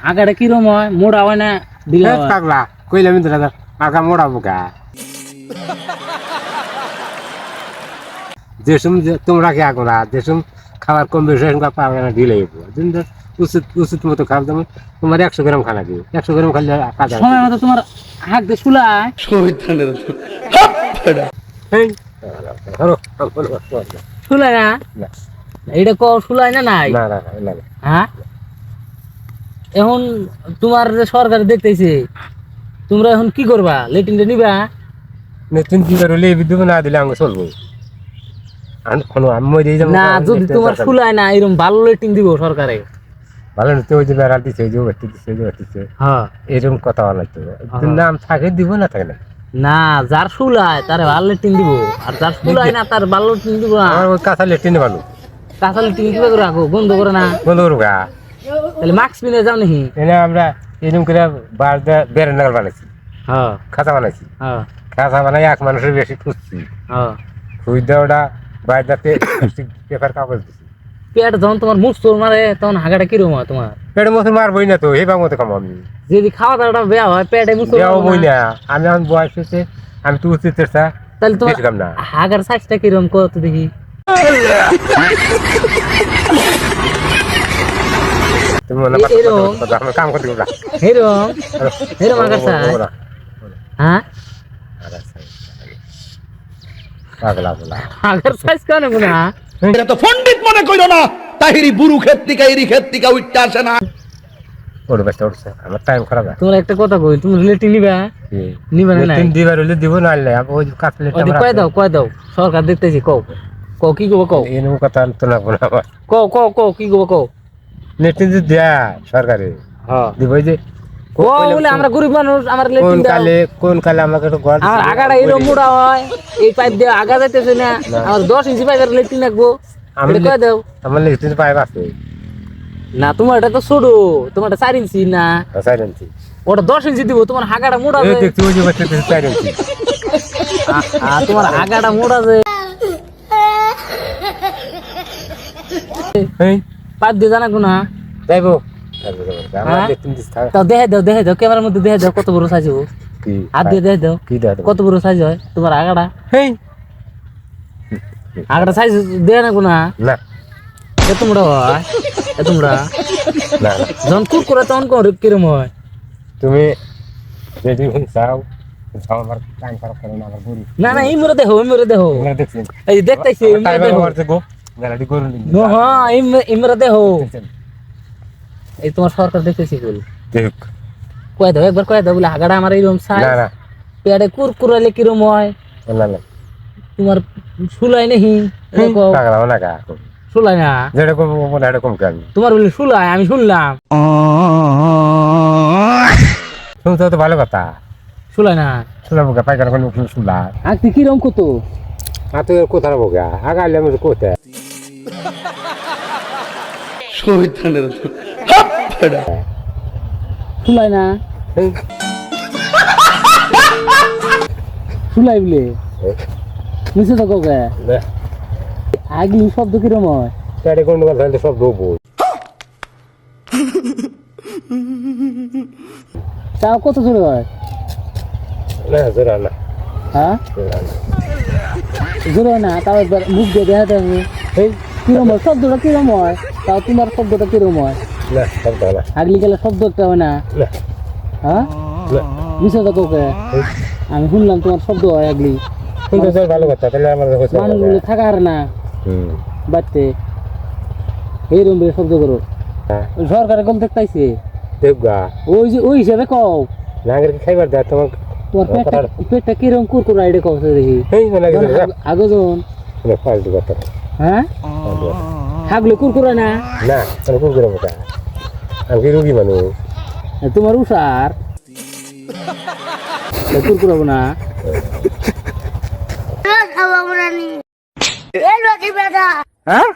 আগাটা কিরম হয় মোড়া হয় না ঢিলা হয়? পাগলা কইলাম তো দাদা আগা মোড়া বোকা যেসম তোমরা কি আগো না যেসম খাবার কম বেশি পাবে না ঢিলে উচিত উচিত মতো খাবার যেমন তোমার 100 গ্রাম খানা দিও 100 গ্রাম খাইলে কাজা সময় মতো তোমার হাত দিয়ে শুলায় শুলায় না এইটা ক শুলায় না নাই না না না না হ্যাঁ এখন তোমার যে সরকার দেখতেছে তোমরা এখন কি করবা লেট্রিনটা নিবা নতুন কি করলে বিদ্যুৎ না দিলে আমাকে চলবো আমি দিয়ে যাবো না যদি তোমার শুলায় না এরকম ভালো লেট্রিন দিব সরকারে ভালো নিতে ওই যে বেড়া দিচ্ছে ওই যে ভর্তি দিচ্ছে ওই যে ভর্তিছে হ্যাঁ এরকম কথা বলা লাগতো নাম থাকে দিব না থাকে না না যার শুলায় তার ভালো লেট্রিন দিব আর যার শুলায় না তার ভালো লেট্রিন দিব না আমার ওই কাঁচা লেট্রিনে ভালো কাঁচা লেট্রিন কিভাবে করে রাখো বন্ধ করে না বন্ধ করবো গা তাহলে মাস্ক পিনে যাও নাকি এনে আমরা এরকম করে বেড়ে নাগাল বানাইছি হ্যাঁ খাঁচা বানাইছি হ্যাঁ খাঁচা বানাই এক মানুষের বেশি খুঁজছি হ্যাঁ খুঁজ দেওয়া ওটা বাইরে পেপার কাগজ দিচ্ছি পেট যখন তোমার মুখ চোর মারে তখন হাগাটা কিরকম হয় তোমার পেটের মতো মারবই না তো এই বাং মতো খাবো আমি যদি খাওয়া দাওয়াটা বেয়া হয় পেটে মুখ চোর যাও বই না আমি এখন বয়স হয়েছে আমি তো উচিত চেষ্টা তাহলে তোমার দেখলাম না হাগার সাইজটা কিরকম কত দেখি তুমি মনে আমার কাম করতে পারবা এরকম এরকম হাগার সাইজ হ্যাঁ পাগলা বলা হাগার সাইজ কেন গুনা এটা তো পণ্ডিত মনে কইরো না তাহিরি বুরু ক্ষেত থেকে এরি ক্ষেত থেকে উঠতে আসে না ওর ব্যস্ত উঠছে আমার টাইম খারাপ তোমার একটা কথা কই তুমি রিলেটিভ নিবা নিবা না তিন দিবার হলে দিব না হলে আমি ওই কাটলে ওই কয় দাও সরকার দেখতেছি কও কও কি গো কও এরকম কথা তো না বলা আমার কও কি গো কও নেটিন যে দেয়া সরকারে হ্যাঁ দিব যে বলে আমরা গরিব মানুষ আমার লেট্রিন দাও কোন কালে আমাকে একটু ঘর আমার আগাটা এরকম মোটা হয় এই পাইপ দিয়ে আগা যাইতেছে না আমার 10 ইঞ্চি পাইপের লেট্রিন রাখবো আমি কয় দাও আমার লেটিন পাইপ আছে না তোমার এটা তো ছোট তোমারটা 4 ইঞ্চি না সাইলেন্সি ওটা 10 ইঞ্চি দিব তোমার হাগাটা মোটা এই আছে দেখছি ওই যে বাচ্চা সাইলেন্সি তোমার হাগাটা মোটা আছে এই পাইপ দিয়ে জানা কোনা যাইবো আমার লেটিন দিস থাক তাও দেখে দাও ক্যামেরার মধ্যে দেখে দাও কত বড় সাইজ হবে কি হাত দিয়ে দেখে দাও কি দাও কত বড় সাইজ হয় তোমার আগাটা হেই আগাটা সাইজ দেয় না কোনা না এত মোটা হয় এত মোটা না যখন কুরকুরা তখন কিরম হয় তুমি যদি চাও আমার টাইম খারাপ করে না আমার গরু না এই মোরে দেখো আমরা দেখছি এই দেখতেছি এই মোরে দেখো গো গাড়ি গরু নো হ্যাঁ এই মোরে দেখো এই তোমার সরকার দেখতেছি বল দেখ কয় দাও একবার কয় দাও বলে আগাটা আমার এইরকম সাইজ না না পেটে কুরকুরালে কিরম হয় না না তোমার শুলাই নাহি দেখো পাগলা না কা শুলাই না যেরকম মনে এরকম কেন তোমার বলে শুলাই আমি শুনলাম শুনতে তো ভালো কথা শুলাই না শুনলাম পাইকার কোনো শুনলা আজকে কিরম কত তো কোথায় বোগা আগাইলে আমি কোথায় শহীদানের শুলাই না শুলাই বলে নিচে তো কোকে আগলি শব্দ কিরম হয় পেটে গন্ডগোল হলে সব ডুবো তাও কত জোরে হয় না জোরা না হ্যাঁ জোরা না জোরে হয় না তাও একবার মুখ দিয়ে দেখাতে হবে এই কিরম হয় শব্দটা কিরম হয় তাও তোমার শব্দটা কিরম হয় না সব না আগলি গেলে শব্দ একটা হয় না না হ্যাঁ নিচে তো কোকে আমি শুনলাম তোমার শব্দ হয় আগলি শুনতে তো ভালো কথা তাহলে আমার হচ্ছে মানুষগুলো থাকা আর না বাড়তে এইরকম শব্দ করো সরকারে কল দেখতেছে দেখগা ওই হিসাবে কও নাগের খাইবার দা তোমার তোমার পেটটা কিরকম কুরকুর আইডে কও দেখি এই মানে আগে যখন ফালতু কথা হ্যাঁ হাগলে কুরকুরা না না তাহলে কোন করে বকা আমি রোগী মানুষ তোমার উষার কুরকুরাবো না খাওয়াবো না নি এ লোকি বেটা হ্যাঁ